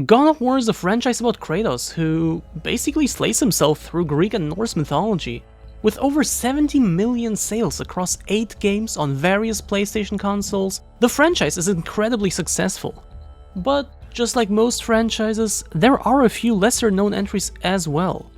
God of War is a franchise about Kratos, who basically slays himself through Greek and Norse mythology. With over 70 million sales across 8 games on various PlayStation consoles, the franchise is incredibly successful. But just like most franchises, there are a few lesser known entries as well.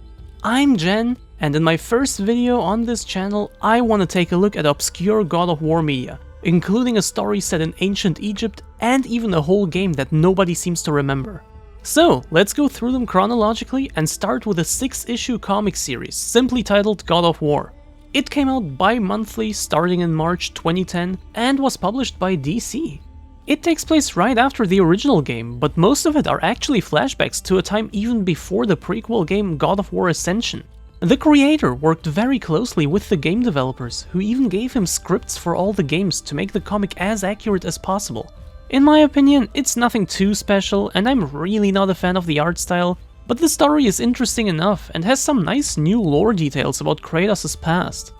I'm Jen, and in my first video on this channel, I want to take a look at obscure God of War media, including a story set in ancient Egypt and even a whole game that nobody seems to remember. So, let's go through them chronologically and start with a 6-issue comic series simply titled God of War. It came out bi-monthly starting in March 2010 and was published by DC. It takes place right after the original game, but most of it are actually flashbacks to a time even before the prequel game God of War Ascension. The creator worked very closely with the game developers, who even gave him scripts for all the games to make the comic as accurate as possible. In my opinion, it's nothing too special, and I'm really not a fan of the art style, but the story is interesting enough and has some nice new lore details about Kratos' past.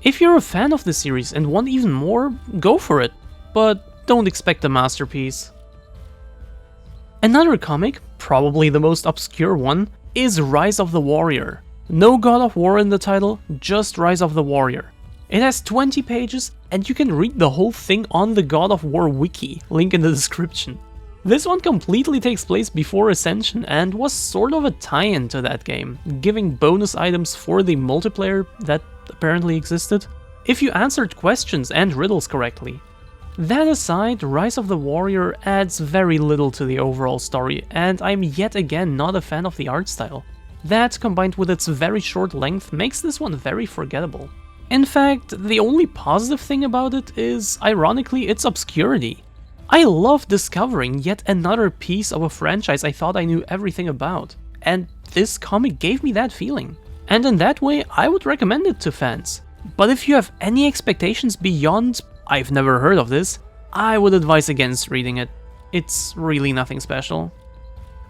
If you're a fan of the series and want even more, go for it, but don't expect a masterpiece. Another comic, probably the most obscure one, is Rise of the Warrior. No God of War in the title, just Rise of the Warrior. It has 20 pages, and you can read the whole thing on the God of War wiki, link in the description. This one completely takes place before Ascension and was sort of a tie-in to that game, giving bonus items for the multiplayer that apparently existed, if you answered questions and riddles correctly. That aside, Rise of the Warrior adds very little to the overall story, and I'm yet again not a fan of the art style. That, combined with its very short length, makes this one very forgettable. In fact, the only positive thing about it is, ironically, its obscurity. I love discovering yet another piece of a franchise I thought I knew everything about, and this comic gave me that feeling. And in that way, I would recommend it to fans. But if you have any expectations beyond, "I've never heard of this," I would advise against reading it. It's really nothing special.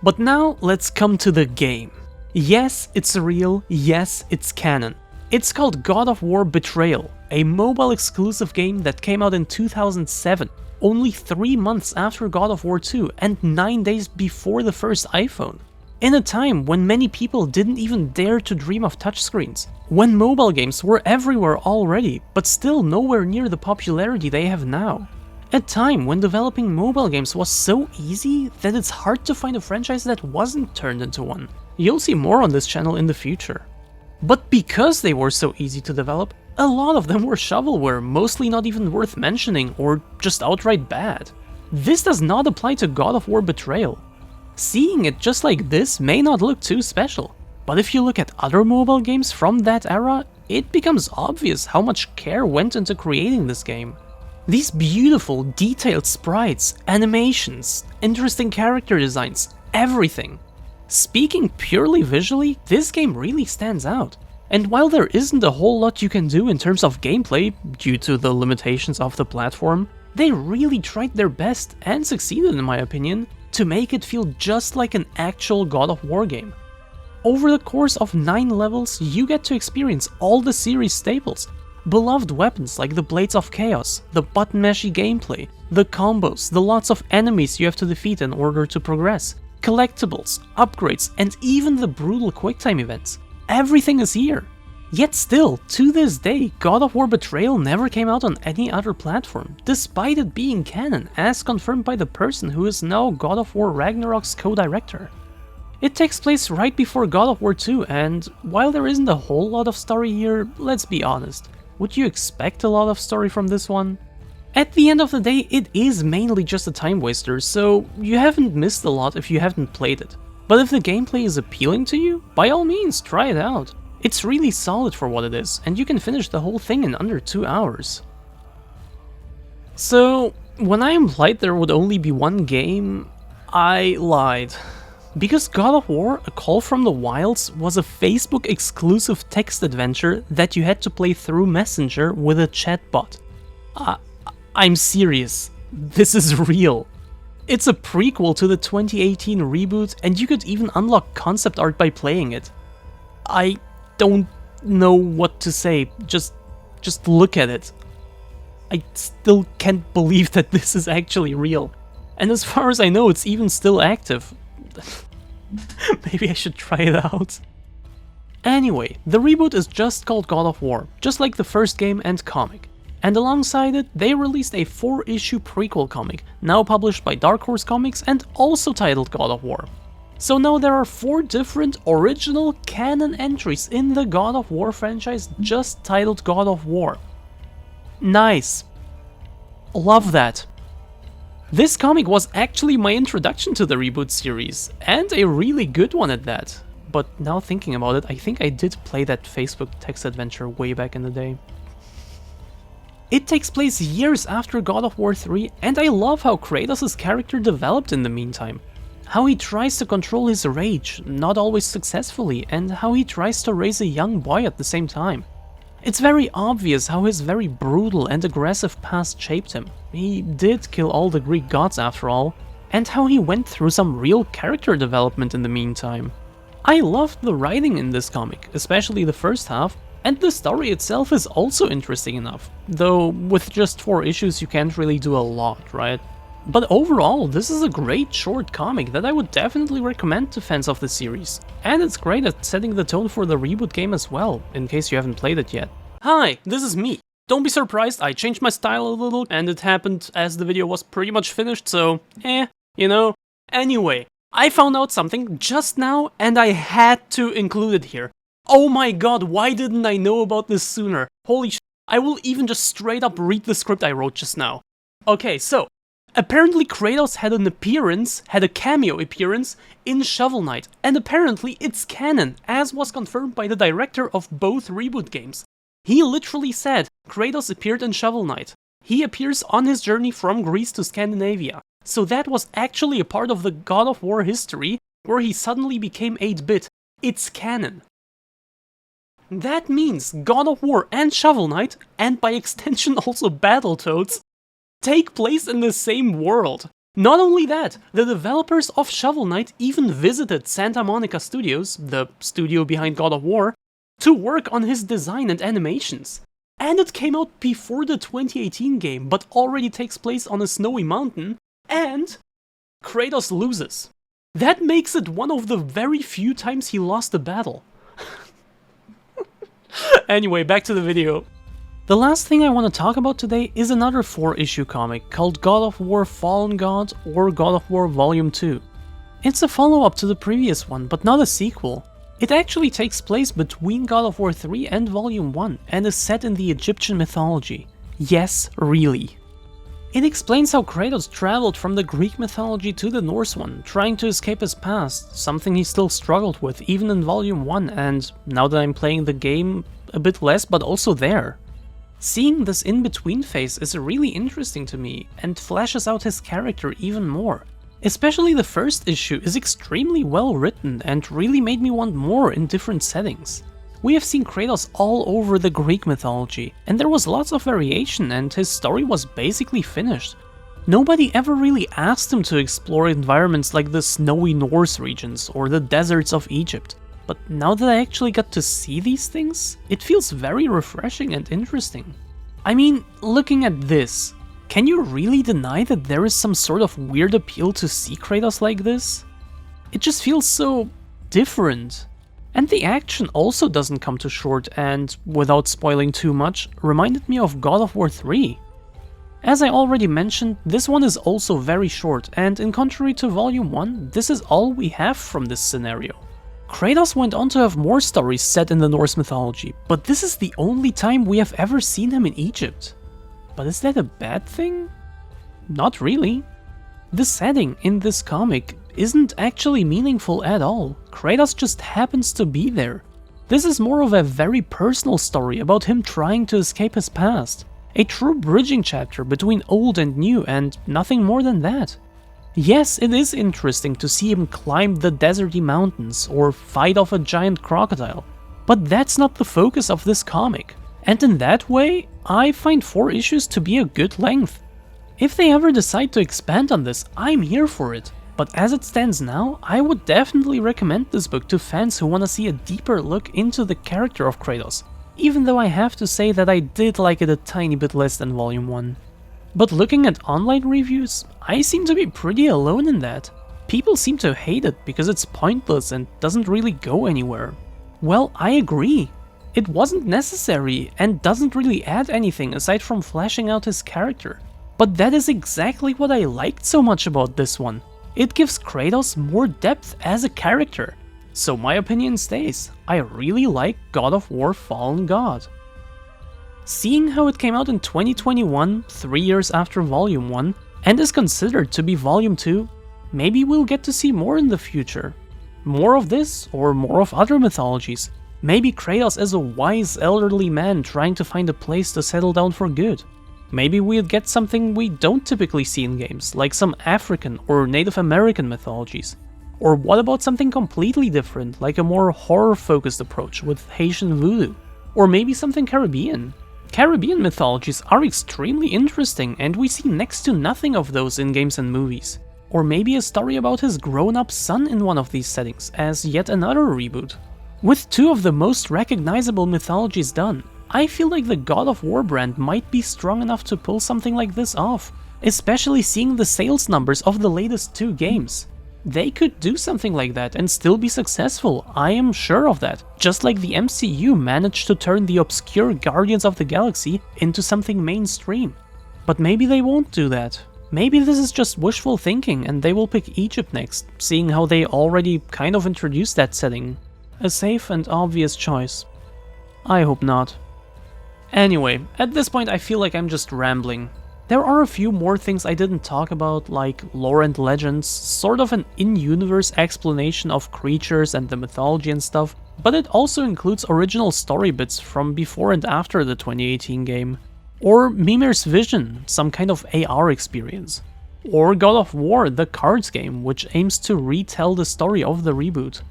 But now, let's come to the game. Yes, it's real, yes, it's canon. It's called God of War Betrayal, a mobile exclusive game that came out in 2007, only 3 months after God of War 2 and 9 days before the first iPhone. In a time when many people didn't even dare to dream of touchscreens, when mobile games were everywhere already, but still nowhere near the popularity they have now. A time when developing mobile games was so easy that it's hard to find a franchise that wasn't turned into one. You'll see more on this channel in the future. But because they were so easy to develop, a lot of them were shovelware, mostly not even worth mentioning or just outright bad. This does not apply to God of War Betrayal. Seeing it just like this may not look too special, but if you look at other mobile games from that era, it becomes obvious how much care went into creating this game. These beautiful, detailed sprites, animations, interesting character designs, everything. Speaking purely visually, this game really stands out. And while there isn't a whole lot you can do in terms of gameplay, due to the limitations of the platform, they really tried their best, and succeeded in my opinion, to make it feel just like an actual God of War game. Over the course of 9 levels, you get to experience all the series staples. Beloved weapons like the Blades of Chaos, the button mashy gameplay, the combos, the lots of enemies you have to defeat in order to progress, collectibles, upgrades, and even the brutal quicktime events. Everything is here. Yet still, to this day, God of War Betrayal never came out on any other platform, despite it being canon, as confirmed by the person who is now God of War Ragnarok's co-director. It takes place right before God of War 2, and while there isn't a whole lot of story here, let's be honest, would you expect a lot of story from this one? At the end of the day, it is mainly just a time waster, so you haven't missed a lot if you haven't played it. But if the gameplay is appealing to you, by all means, try it out. It's really solid for what it is, and you can finish the whole thing in under 2 hours. So, when I implied there would only be one game, I lied. Because God of War: A Call from the Wilds was a Facebook exclusive text adventure that you had to play through Messenger with a chatbot. I'm serious. This is real. It's a prequel to the 2018 reboot, and you could even unlock concept art by playing it. I don't know what to say, just look at it. I still can't believe that this is actually real. And as far as I know, it's even still active. Maybe I should try it out. Anyway, the reboot is just called God of War, just like the first game and comic. And alongside it, they released a 4-issue prequel comic, now published by Dark Horse Comics and also titled God of War. So now there are 4 different original canon entries in the God of War franchise just titled God of War. Nice. Love that. This comic was actually my introduction to the reboot series, and a really good one at that. But now thinking about it, I think I did play that Facebook text adventure way back in the day. It takes place years after God of War 3, and I love how Kratos' character developed in the meantime. How he tries to control his rage, not always successfully, and how he tries to raise a young boy at the same time. It's very obvious how his very brutal and aggressive past shaped him. He did kill all the Greek gods after all, and how he went through some real character development in the meantime. I loved the writing in this comic, especially the first half, and the story itself is also interesting enough, though with just 4 issues you can't really do a lot, right? But overall, this is a great short comic that I would definitely recommend to fans of the series, and it's great at setting the tone for the reboot game as well, in case you haven't played it yet. Hi, this is me. Don't be surprised, I changed my style a little, and it happened as the video was pretty much finished, so you know. Anyway, I found out something just now, and I had to include it here. Oh my god, why didn't I know about this sooner? Holy sh**, I will even just straight up read the script I wrote just now. Okay, so, apparently Kratos had a cameo appearance in Shovel Knight, and apparently it's canon, as was confirmed by the director of both reboot games. He literally said Kratos appeared in Shovel Knight. He appears on his journey from Greece to Scandinavia. So that was actually a part of the God of War history, where he suddenly became 8-bit. It's canon. That means God of War and Shovel Knight, and by extension also Battletoads, take place in the same world. Not only that, the developers of Shovel Knight even visited Santa Monica Studios, the studio behind God of War, to work on his design and animations. And it came out before the 2018 game, but already takes place on a snowy mountain, and Kratos loses. That makes it one of the very few times he lost a battle. Anyway, back to the video. The last thing I want to talk about today is another 4-issue comic called God of War Fallen God or God of War Volume 2. It's a follow-up to the previous one, but not a sequel. It actually takes place between God of War 3 and Volume 1 and is set in the Egyptian mythology. Yes, really. It explains how Kratos traveled from the Greek mythology to the Norse one, trying to escape his past, something he still struggled with even in Volume 1, and now that I'm playing the game, a bit less, but also there. Seeing this in-between phase is really interesting to me, and fleshes out his character even more. Especially the first issue is extremely well written and really made me want more in different settings. We have seen Kratos all over the Greek mythology, and there was lots of variation and his story was basically finished. Nobody ever really asked him to explore environments like the snowy Norse regions or the deserts of Egypt. But now that I actually got to see these things, it feels very refreshing and interesting. I mean, looking at this, can you really deny that there is some sort of weird appeal to see Kratos like this? It just feels so different. And the action also doesn't come too short and, without spoiling too much, reminded me of God of War 3. As I already mentioned, this one is also very short, and in contrary to Volume 1, this is all we have from this scenario. Kratos went on to have more stories set in the Norse mythology, but this is the only time we have ever seen him in Egypt. But is that a bad thing? Not really. The setting in this comic isn't actually meaningful at all. Kratos just happens to be there. This is more of a very personal story about him trying to escape his past. A true bridging chapter between old and new, and nothing more than that. Yes, it is interesting to see him climb the deserty mountains or fight off a giant crocodile, but that's not the focus of this comic. And in that way, I find 4 issues to be a good length. If they ever decide to expand on this, I'm here for it. But as it stands now, I would definitely recommend this book to fans who want to see a deeper look into the character of Kratos, even though I have to say that I did like it a tiny bit less than Volume 1. But looking at online reviews, I seem to be pretty alone in that. People seem to hate it because it's pointless and doesn't really go anywhere. Well, I agree. It wasn't necessary and doesn't really add anything aside from fleshing out his character. But that is exactly what I liked so much about this one. It gives Kratos more depth as a character. So my opinion stays. I really like God of War Fallen God. Seeing how it came out in 2021, 3 years after Volume 1, and is considered to be Volume 2, maybe we'll get to see more in the future. More of this, or more of other mythologies. Maybe Kratos is a wise elderly man trying to find a place to settle down for good. Maybe we'll get something we don't typically see in games, like some African or Native American mythologies. Or what about something completely different, like a more horror-focused approach with Haitian voodoo? Or maybe something Caribbean? Caribbean mythologies are extremely interesting, and we see next to nothing of those in games and movies. Or maybe a story about his grown-up son in one of these settings, as yet another reboot. With two of the most recognizable mythologies done, I feel like the God of War brand might be strong enough to pull something like this off, especially seeing the sales numbers of the latest two games. They could do something like that and still be successful, I am sure of that, just like the MCU managed to turn the obscure Guardians of the Galaxy into something mainstream. But maybe they won't do that. Maybe this is just wishful thinking and they will pick Egypt next, seeing how they already kind of introduced that setting. A safe and obvious choice. I hope not. Anyway, at this point I feel like I'm just rambling. There are a few more things I didn't talk about, like lore and legends, sort of an in-universe explanation of creatures and the mythology and stuff, but it also includes original story bits from before and after the 2018 game. Or Mimir's Vision, some kind of AR experience. Or God of War, the cards game, which aims to retell the story of the reboot.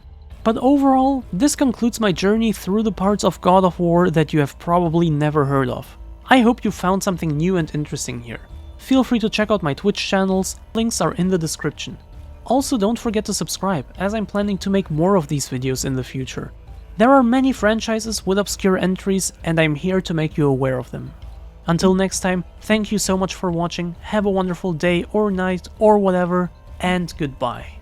But overall, this concludes my journey through the parts of God of War that you have probably never heard of. I hope you found something new and interesting here. Feel free to check out my Twitch channels, links are in the description. Also don't forget to subscribe, as I'm planning to make more of these videos in the future. There are many franchises with obscure entries, and I'm here to make you aware of them. Until next time, thank you so much for watching, have a wonderful day or night or whatever, and goodbye.